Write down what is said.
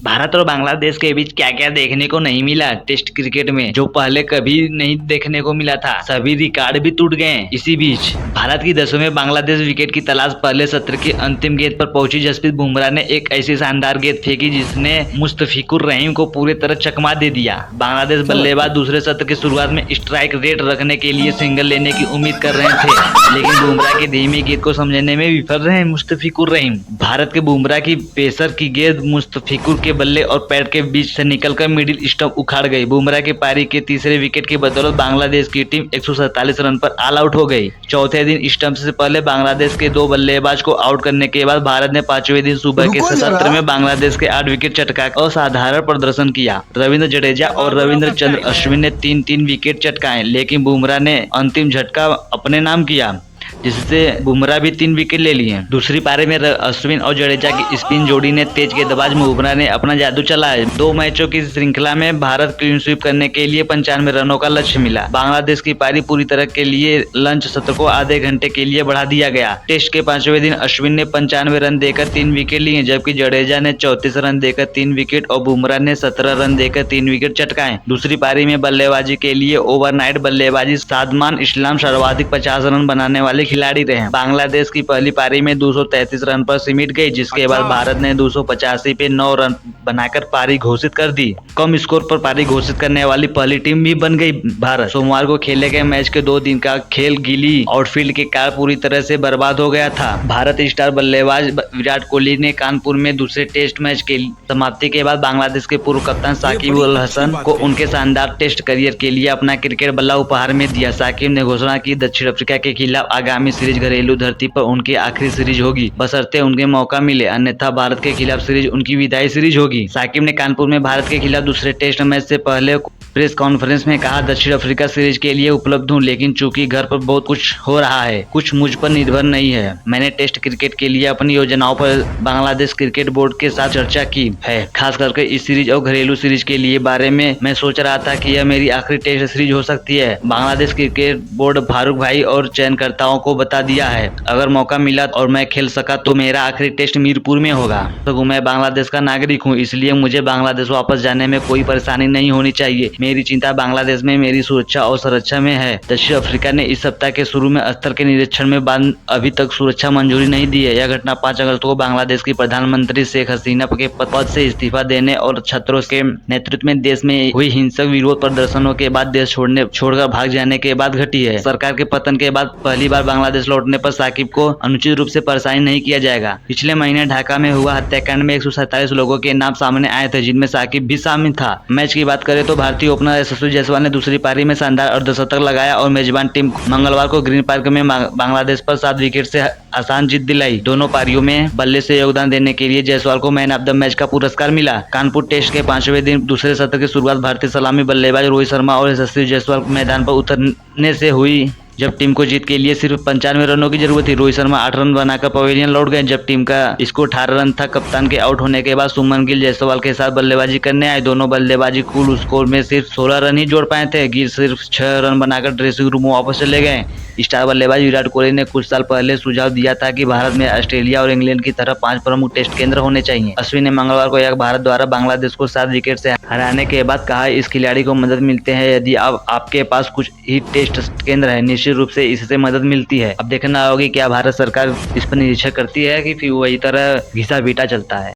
भारत और बांग्लादेश के बीच क्या क्या देखने को नहीं मिला टेस्ट क्रिकेट में, जो पहले कभी नहीं देखने को मिला था। सभी रिकॉर्ड भी टूट गए। इसी बीच भारत की 10वीं में बांग्लादेश विकेट की तलाश पहले सत्र की अंतिम गेंद पर पहुंची जसप्रीत बुमराह ने एक ऐसी शानदार गेंद फेंकी जिसने मुस्तफिकुर रहीम को पूरी तरह चकमा दे दिया। बांग्लादेश बल्लेबाज दूसरे सत्र की शुरुआत में स्ट्राइक रेट रखने के लिए सिंगल लेने की उम्मीद कर रहे थे, लेकिन बुमराह की धीमी गेंद को समझने में विफल रहे मुस्तफिकुर रहीम। भारत के बुमराह की पेसर की गेंद मुस्तफिकुर के बल्ले और पैर के बीच से निकलकर मिडिल स्टंप उखाड़ गई। बुमराह की पारी के तीसरे विकेट की बदौलत बांग्लादेश की टीम 147 रन पर ऑल आउट हो गई। चौथे दिन स्टंप से पहले बांग्लादेश के 2 बल्लेबाज को आउट करने के बाद भारत ने 5वें दिन सुबह के सत्र में बांग्लादेश के 8 विकेट चटकाकर असाधारण प्रदर्शन किया। रविंद्र जडेजा और रविंद्र अश्विन ने 3-3 विकेट चटकाए, लेकिन बुमराह ने अंतिम झटका अपने नाम किया, जिससे बुमराह भी 3 विकेट ले लिए। दूसरी पारी में अश्विन और जडेजा की स्पिन जोड़ी ने तेज गेंदबाज बुमराह ने अपना जादू चलाया। 2 मैचों की श्रृंखला में भारत क्लीन स्वीप करने के लिए 95 रनों का लक्ष्य मिला। बांग्लादेश की पारी पूरी तरह के लिए लंच सत्र को आधे घंटे के लिए बढ़ा दिया गया। टेस्ट के 5वें दिन अश्विन ने 95 रन देकर 3 विकेट लिए, जबकि जडेजा ने 34 रन देकर 3 विकेट और बुमराह ने 17 रन देकर 3 विकेट चटकाए। दूसरी पारी में बल्लेबाजी के लिए ओवरनाइट बल्लेबाजी सादमान इस्लाम सर्वाधिक 50 रन बनाने वाले खिलाड़ी रहे। बांग्लादेश की पहली पारी में 233 रन पर सिमट गई, जिसके बाद भारत ने 285 पे 9 रन बनाकर पारी घोषित कर दी। कम स्कोर पर पारी घोषित करने वाली पहली टीम भी बन गई भारत। सोमवार को खेले गए मैच के 2 दिन का खेल गीली आउटफील्ड के कारण पूरी तरह से बर्बाद हो गया था। भारत स्टार बल्लेबाज विराट कोहली ने कानपुर में दूसरे टेस्ट मैच की समाप्ति के बाद बांग्लादेश के पूर्व कप्तान साकिब अल हसन को उनके शानदार टेस्ट करियर के लिए अपना क्रिकेट बल्ला उपहार में दिया। साकिब ने घोषणा की दक्षिण अफ्रीका के खिलाफ आगामी सीरीज घरेलू धरती पर उनकी आखिरी सीरीज होगी, बशर्ते उनके मौका मिले, अन्यथा भारत के खिलाफ सीरीज उनकी विदाई सीरीज होगी। साकिब ने कानपुर में भारत के खिलाफ दूसरे टेस्ट मैच से पहले प्रेस कॉन्फ्रेंस में कहा, दक्षिण अफ्रीका सीरीज के लिए उपलब्ध हूं, लेकिन चूंकि घर पर बहुत कुछ हो रहा है, कुछ मुझ पर निर्भर नहीं है। मैंने टेस्ट क्रिकेट के लिए अपनी योजनाओं पर बांग्लादेश क्रिकेट बोर्ड के साथ चर्चा की है, खास करके इस सीरीज और घरेलू सीरीज के लिए बारे में मैं सोच रहा था कि यह मेरी आखिरी टेस्ट सीरीज हो सकती है। बांग्लादेश क्रिकेट बोर्ड फारूक भाई और चयनकर्ताओं को बता दिया है, अगर मौका मिला और मैं खेल सका तो मेरा आखिरी टेस्ट मीरपुर में होगा। तो मैं बांग्लादेश का नागरिक हूं, इसलिए मुझे बांग्लादेश वापस जाने में कोई परेशानी नहीं होनी चाहिए। मेरी चिंता बांग्लादेश में मेरी सुरक्षा और सुरक्षा में है। दक्षिण अफ्रीका ने इस सप्ताह के शुरू में स्थल के निरीक्षण में बाद अभी तक सुरक्षा मंजूरी नहीं दी है। यह घटना 5 अगस्त को बांग्लादेश की प्रधानमंत्री शेख हसीना के पद से इस्तीफा देने और छात्रों के नेतृत्व में देश में हुई हिंसक विरोध प्रदर्शनों के बाद देश छोड़कर भाग जाने के बाद घटी है। सरकार के पतन के बाद पहली बार बांग्लादेश लौटने पर साकिब को अनुचित रूप से परेशान नहीं किया जाएगा। पिछले महीने ढाका में हुआ हत्याकांड में 147 लोगों के नाम सामने आए थे, जिनमें साकिब भी शामिल था। मैच की बात करें तो भारतीय ओपनर यशस्वी जायसवाल ने दूसरी पारी में शानदार अर्धशतक लगाया और मेजबान टीम मंगलवार को ग्रीन पार्क में बांग्लादेश पर 7 विकेट से आसान जीत दिलाई। दोनों पारियों में बल्ले से योगदान देने के लिए जायसवाल को मैन ऑफ द मैच का पुरस्कार मिला। कानपुर टेस्ट के 5वें दिन दूसरे सत्र की शुरुआत भारतीय सलामी बल्लेबाज रोहित शर्मा और यशस्वी जायसवाल मैदान पर उतरने से हुई, जब टीम को जीत के लिए सिर्फ 95 रनों की जरूरत थी। रोहित शर्मा 8 रन बनाकर पवेलियन लौट गए, जब टीम का स्कोर 18 रन था। कप्तान के आउट होने के बाद सुमन गिल जायसवाल के साथ बल्लेबाजी करने आए। दोनों बल्लेबाजी कुल स्कोर में सिर्फ 16 रन ही जोड़ पाए थे। गिल सिर्फ 6 रन बनाकर ड्रेसिंग रूम वापस चले गए। स्टार बल्लेबाज विराट कोहली ने कुछ साल पहले सुझाव दिया था कि भारत में ऑस्ट्रेलिया और इंग्लैंड की तरह 5 प्रमुख टेस्ट केंद्र होने चाहिए। अश्विन ने मंगलवार को भारत द्वारा बांग्लादेश को 7 विकेट से हराने के बाद कहा, इस खिलाड़ी को मदद मिलते हैं यदि आपके पास कुछ ही टेस्ट केंद्र है, निश्चित रूप से इससे मदद मिलती है। अब देखना होगा क्या भारत सरकार इस पर निरीक्षण करती है कि फिर वही तरह घिसा पीटा चलता है।